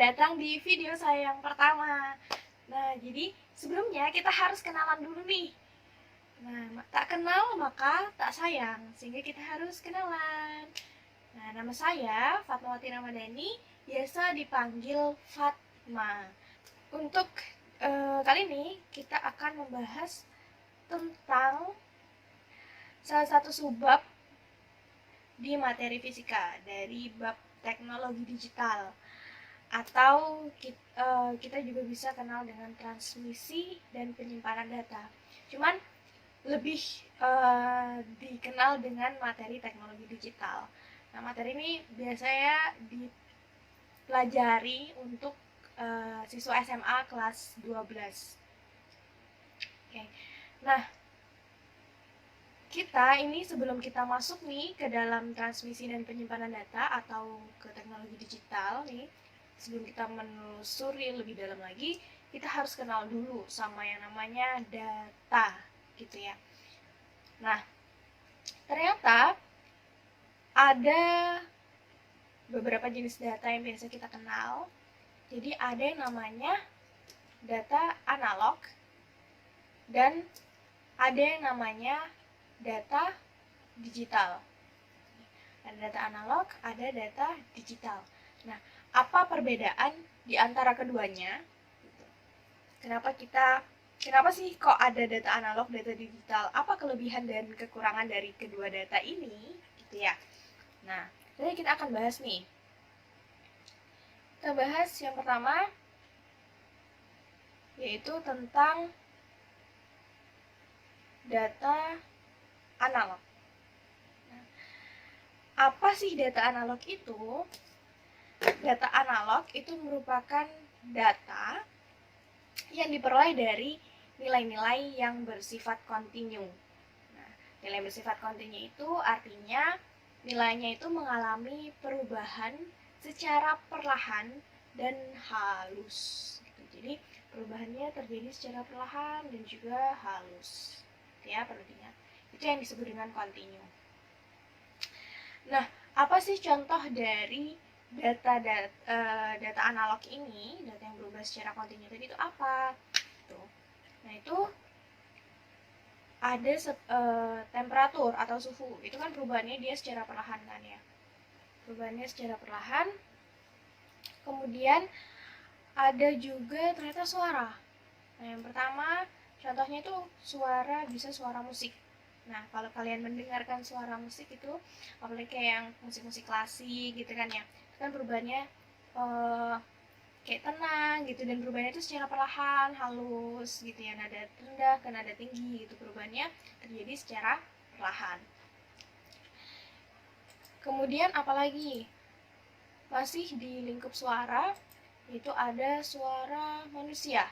datang di video saya yang pertama. Nah, jadi sebelumnya kita harus kenalan dulu nih. Nah, tak kenal maka tak sayang, sehingga kita harus kenalan. Nah, nama saya Fatmawati Ramadhani, biasa dipanggil Fatma. Untuk kali ini kita akan membahas tentang salah satu subbab di materi fisika dari bab teknologi digital, atau kita juga bisa kenal dengan transmisi dan penyimpanan data. Cuman lebih dikenal dengan materi teknologi digital. Nah, materi ini biasanya dipelajari untuk siswa SMA kelas 12. Oke. Nah, kita ini sebelum kita masuk nih ke dalam transmisi dan penyimpanan data atau ke teknologi digital nih, sebelum kita menelusuri lebih dalam lagi, kita harus kenal dulu sama yang namanya data, gitu ya. Nah, ternyata ada beberapa jenis data yang biasa kita kenal. Jadi ada yang namanya data analog dan ada yang namanya data digital. Ada data analog, ada data digital. Nah, apa perbedaan di antara keduanya? Kenapa sih kok ada data analog, data digital? Apa kelebihan dan kekurangan dari kedua data ini? Gitu ya. Nah, jadi kita akan bahas nih. Kita bahas yang pertama, yaitu tentang data analog. Nah, apa sih data analog itu? Data analog itu merupakan data yang diperoleh dari nilai-nilai yang bersifat kontinu. Nah, nilai bersifat kontinu itu artinya nilainya itu mengalami perubahan secara perlahan dan halus. Jadi perubahannya terjadi secara perlahan dan juga halus. Ya, perlu diingat. Itu yang disebut dengan kontinu. Nah, apa sih contoh dari data analog ini, data yang berubah secara kontinu tadi itu apa? Nah, itu ada temperatur atau suhu. Itu kan perubahannya dia secara perlahan kan ya. Perubahannya secara perlahan. Kemudian ada juga ternyata suara. Nah, yang pertama contohnya itu bisa suara musik. Nah, kalau kalian mendengarkan suara musik itu, apalagi kayak yang musik-musik klasik gitu kan ya, itu kan perubahannya kayak tenang gitu, dan perubahannya itu secara perlahan, halus gitu ya, nada rendah ke nada tinggi gitu, perubahannya terjadi secara perlahan. Kemudian apalagi? Masih di lingkup suara, itu ada suara manusia.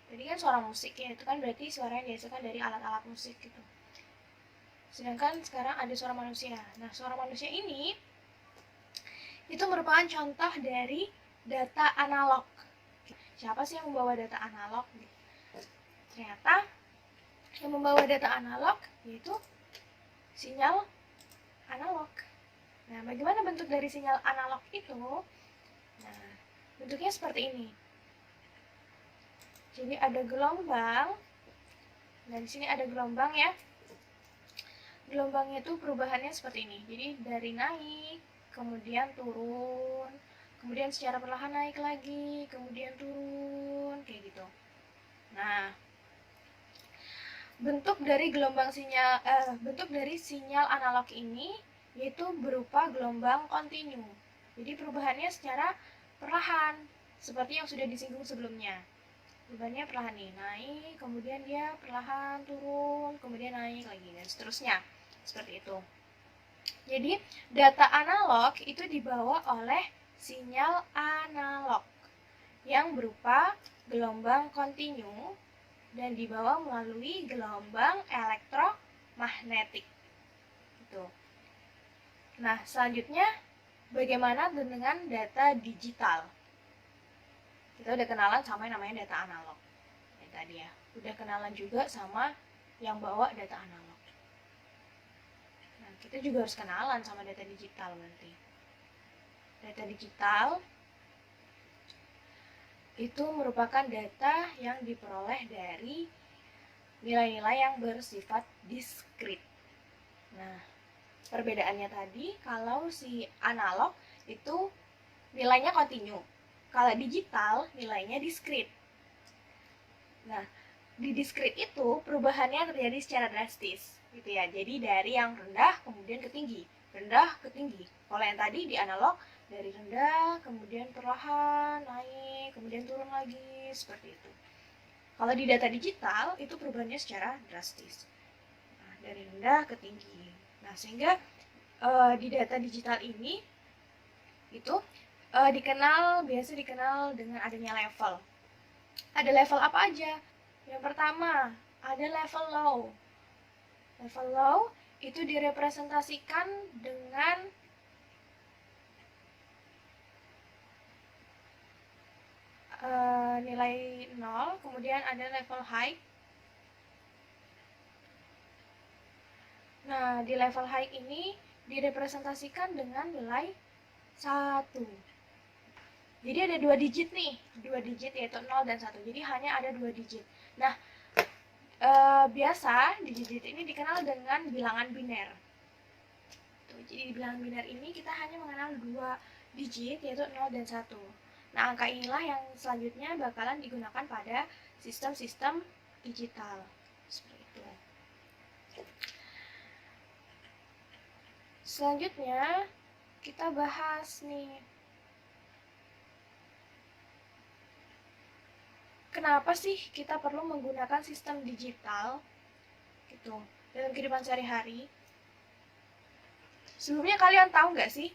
Jadi kan suara musik ya, itu kan berarti suara yang dihasilkan dari alat-alat musik gitu. Sedangkan sekarang ada suara manusia. Nah, suara manusia ini itu merupakan contoh dari data analog. Siapa sih yang membawa data analog? Ternyata yang membawa data analog yaitu sinyal analog. Nah, bagaimana bentuk dari sinyal analog itu? Nah, bentuknya seperti ini. Jadi ada gelombang. Nah, di sini ada gelombang ya. Gelombangnya itu perubahannya seperti ini. Jadi dari naik, kemudian turun, kemudian secara perlahan naik lagi, kemudian turun, kayak gitu. Nah, bentuk dari sinyal analog ini yaitu berupa gelombang kontinu. Jadi perubahannya secara perlahan, seperti yang sudah disinggung sebelumnya. Perubahannya perlahan nih, naik, kemudian dia perlahan turun, kemudian naik lagi, dan seterusnya. Seperti itu. Jadi data analog itu dibawa oleh sinyal analog yang berupa gelombang kontinu dan dibawa melalui gelombang elektromagnetik. Gitu. Nah, selanjutnya bagaimana dengan data digital? Kita udah kenalan sama yang namanya data analog. Ya, tadi ya. Udah kenalan juga sama yang bawa data analog. Nah, kita juga harus kenalan sama data digital nanti. Data digital itu merupakan data yang diperoleh dari nilai-nilai yang bersifat diskrit. Nah, perbedaannya tadi, kalau si analog itu nilainya kontinu, kalau digital nilainya diskrit. Nah, di diskrit itu perubahannya terjadi secara drastis, gitu ya. Jadi dari yang rendah kemudian ke tinggi, rendah ke tinggi. Kalau yang tadi di analog dari rendah kemudian perlahan naik, kemudian turun lagi, seperti itu. Kalau di data digital itu perubahannya secara drastis. Nah, dari rendah ke tinggi. Nah, sehingga di data digital ini itu biasa dikenal dengan adanya level. Ada level apa aja? Yang pertama, ada level low. Level low itu direpresentasikan dengan nilai 0, kemudian ada level high. Nah, di level high ini direpresentasikan dengan nilai 1. Jadi ada 2 digit nih, 2 digit yaitu 0 dan 1. Jadi hanya ada 2 digit. Nah, biasa digit ini dikenal dengan bilangan biner. Jadi di bilangan biner ini kita hanya mengenal 2 digit yaitu 0 dan 1. Nah, angka inilah yang selanjutnya bakalan digunakan pada sistem-sistem digital. Seperti itu. Selanjutnya kita bahas nih, kenapa sih kita perlu menggunakan sistem digital gitu dalam kehidupan sehari-hari? Sebelumnya kalian tahu nggak sih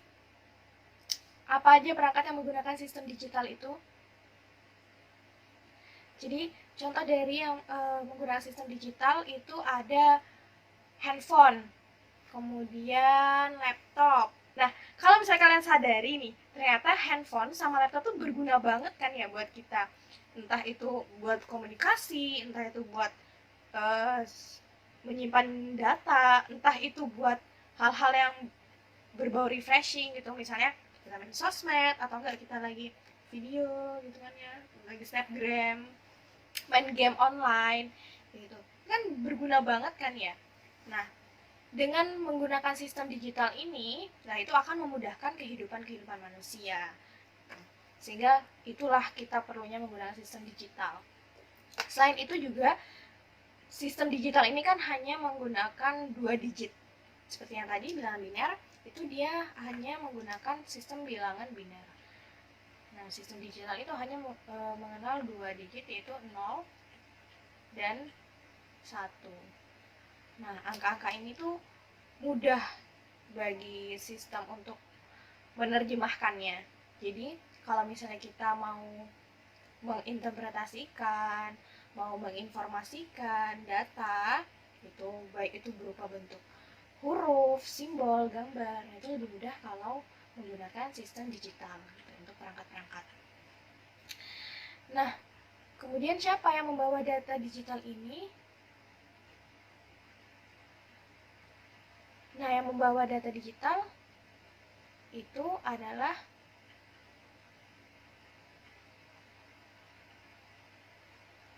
apa aja perangkat yang menggunakan sistem digital itu? Jadi contoh dari yang menggunakan sistem digital itu ada handphone, kemudian laptop. Nah, kalau misalnya kalian sadari nih, ternyata handphone sama laptop tuh berguna banget kan ya buat kita. Entah itu buat komunikasi, entah itu buat menyimpan data, entah itu buat hal-hal yang berbau refreshing gitu, misalnya kita main sosmed atau enggak kita lagi video gitu kan ya, lagi snapgram, main game online gitu kan, berguna banget kan ya. Nah, dengan menggunakan sistem digital ini, nah itu akan memudahkan kehidupan manusia. Sehingga itulah kita perlunya menggunakan sistem digital. Selain itu juga sistem digital ini kan hanya menggunakan 2 digit. Seperti yang tadi bilangan biner, itu dia hanya menggunakan sistem bilangan biner. Nah, sistem digital itu hanya mengenal 2 digit yaitu 0 dan 1. Nah, angka-angka ini tuh mudah bagi sistem untuk menerjemahkannya. Jadi, kalau misalnya kita mau menginterpretasikan, mau menginformasikan data, itu baik itu berupa bentuk huruf, simbol, gambar, itu lebih mudah kalau menggunakan sistem digital gitu, untuk perangkat-perangkat. Nah, kemudian siapa yang membawa data digital ini? Nah, yang membawa data digital itu adalah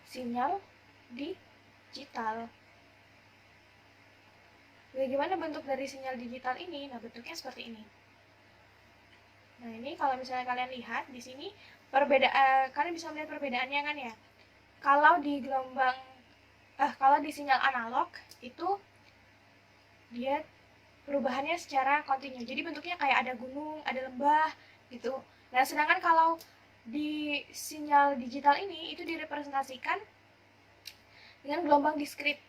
sinyal digital. Bagaimana bentuk dari sinyal digital ini? Nah, bentuknya seperti ini. Nah, ini kalau misalnya kalian lihat di sini, kalian bisa melihat perbedaannya kan ya. Kalau di kalau di sinyal analog itu dia perubahannya secara kontinu. Jadi bentuknya kayak ada gunung, ada lembah gitu. Nah, sedangkan kalau di sinyal digital ini itu direpresentasikan dengan gelombang diskrit.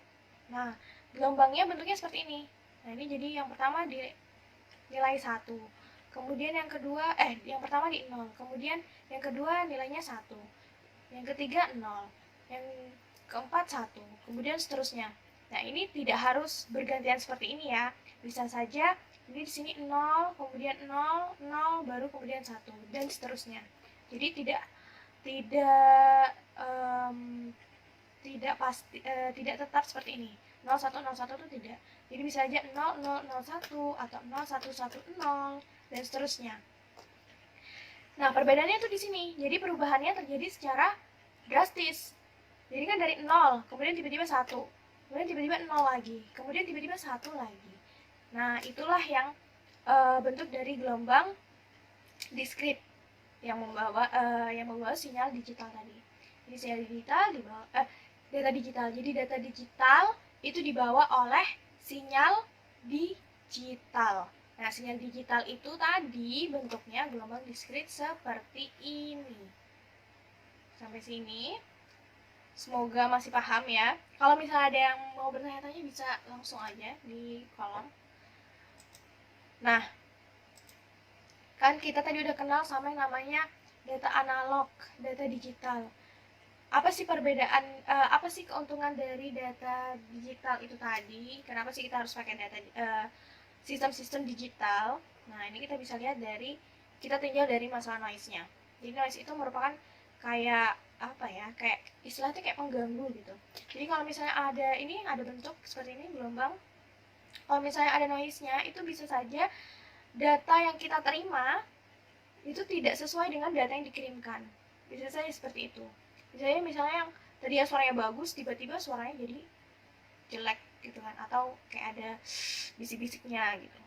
Nah, gelombangnya bentuknya seperti ini. Nah, ini jadi yang pertama di nilai 1. Kemudian yang kedua yang pertama di 0. Kemudian yang kedua nilainya 1. Yang ketiga 0. Yang keempat 1. Kemudian seterusnya. Nah, ini tidak harus bergantian seperti ini ya. Bisa saja ini di sini 0, kemudian 0, 0, baru kemudian 1 dan seterusnya. Jadi tidak pasti, tidak tetap seperti ini. 0101 itu tidak. Jadi bisa aja 0001 atau 0110 dan seterusnya. Nah, perbedaannya tuh di sini. Jadi perubahannya terjadi secara drastis. Jadi kan dari 0, kemudian tiba-tiba 1, kemudian tiba-tiba 0 lagi, kemudian tiba-tiba 1 lagi. Nah, itulah yang bentuk dari gelombang diskrit yang membawa sinyal digital tadi. Jadi sinyal digital dibawa data digital. Jadi data digital itu dibawa oleh sinyal digital. Nah, sinyal digital itu tadi bentuknya gelombang diskrit seperti ini. Sampai sini semoga masih paham ya. Kalau misalnya ada yang mau bertanya-tanya bisa langsung aja di kolom. Nah, kan kita tadi udah kenal sama yang namanya data analog, data digital. Apa sih perbedaan, apa sih keuntungan dari data digital itu tadi? Kenapa sih kita harus pakai data sistem-sistem digital? Nah, ini kita bisa lihat dari, kita tinjau dari masalah noise-nya. Jadi noise itu merupakan kayak apa ya, kayak istilahnya kayak pengganggu gitu. Jadi kalau misalnya ada bentuk seperti ini, gelombang, kalau misalnya ada noise-nya, itu bisa saja data yang kita terima itu tidak sesuai dengan data yang dikirimkan. Bisa saja seperti itu. Misalnya yang tadi suaranya bagus, tiba-tiba suaranya jadi jelek gitu kan, atau kayak ada bisik-bisiknya gitu.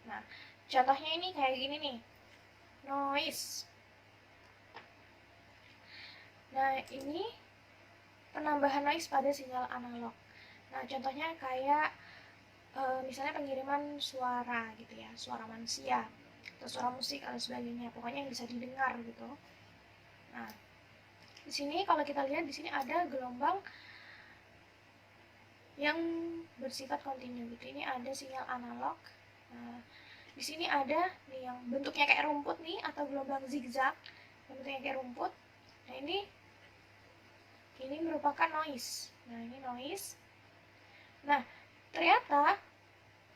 Nah, contohnya ini kayak gini nih, noise. Nah, ini penambahan noise pada sinyal analog. Nah, contohnya kayak misalnya pengiriman suara gitu ya, suara manusia atau suara musik atau sebagainya, pokoknya yang bisa didengar gitu. Nah, di sini kalau kita lihat di sini ada gelombang yang bersifat kontinu gitu. Ini ada sinyal analog. Nah, di sini ada nih yang bentuknya kayak rumput nih, atau gelombang zigzag yang bentuknya kayak rumput. Nah, ini merupakan noise. Nah, ini noise. Nah, ternyata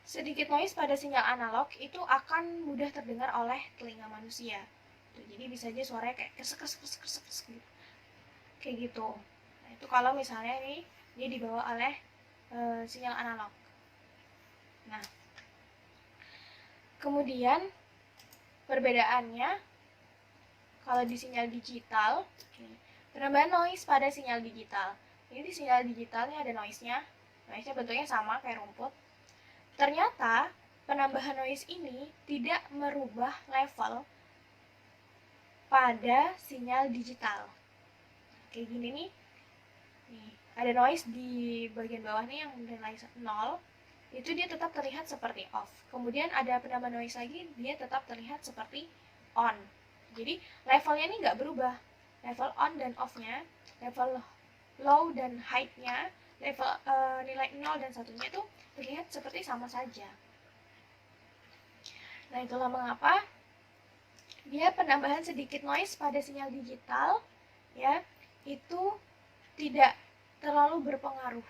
sedikit noise pada sinyal analog itu akan mudah terdengar oleh telinga manusia. Jadi bisa aja suaranya kayak kesek gitu. Kayak gitu. Nah, itu kalau misalnya ini dia dibawa oleh sinyal analog. Nah, kemudian perbedaannya kalau di sinyal digital, penambahan noise pada sinyal digital. Ini di sinyal digital ini ada noise-nya. Noise-nya bentuknya sama kayak rumput. Ternyata penambahan noise ini tidak merubah level pada sinyal digital. Kayak gini nih. Ada noise di bagian bawah nih yang nilai 0. Itu dia tetap terlihat seperti off. Kemudian ada penambah noise lagi, dia tetap terlihat seperti on. Jadi levelnya ini nggak berubah. Level on dan off-nya, level low dan high-nya, level nilai 0 dan 1-nya itu terlihat seperti sama saja. Nah, itulah mengapa dia penambahan sedikit noise pada sinyal digital ya, itu tidak terlalu berpengaruh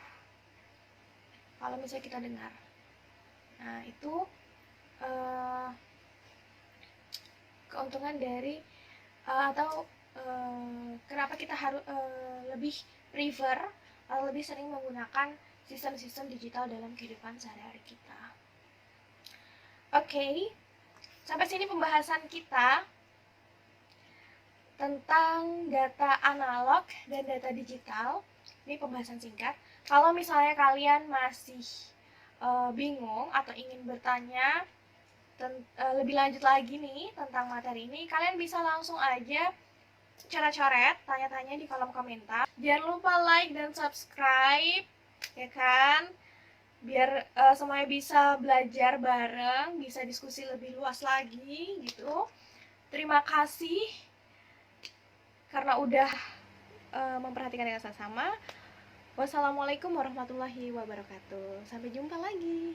kalau misalnya kita dengar. Nah, itu keuntungan dari kenapa kita harus lebih prefer atau lebih sering menggunakan sistem-sistem digital dalam kehidupan sehari-hari kita. Oke, sampai sini pembahasan kita tentang data analog dan data digital. Ini pembahasan singkat. Kalau misalnya kalian masih bingung atau ingin bertanya lebih lanjut lagi nih tentang materi ini, kalian bisa langsung aja coret-coret, tanya-tanya di kolom komentar. Jangan lupa like dan subscribe, ya kan? Biar semuanya bisa belajar bareng, bisa diskusi lebih luas lagi gitu. Terima kasih karena udah memperhatikan dengan sama. Wassalamualaikum warahmatullahi wabarakatuh. Sampai jumpa lagi.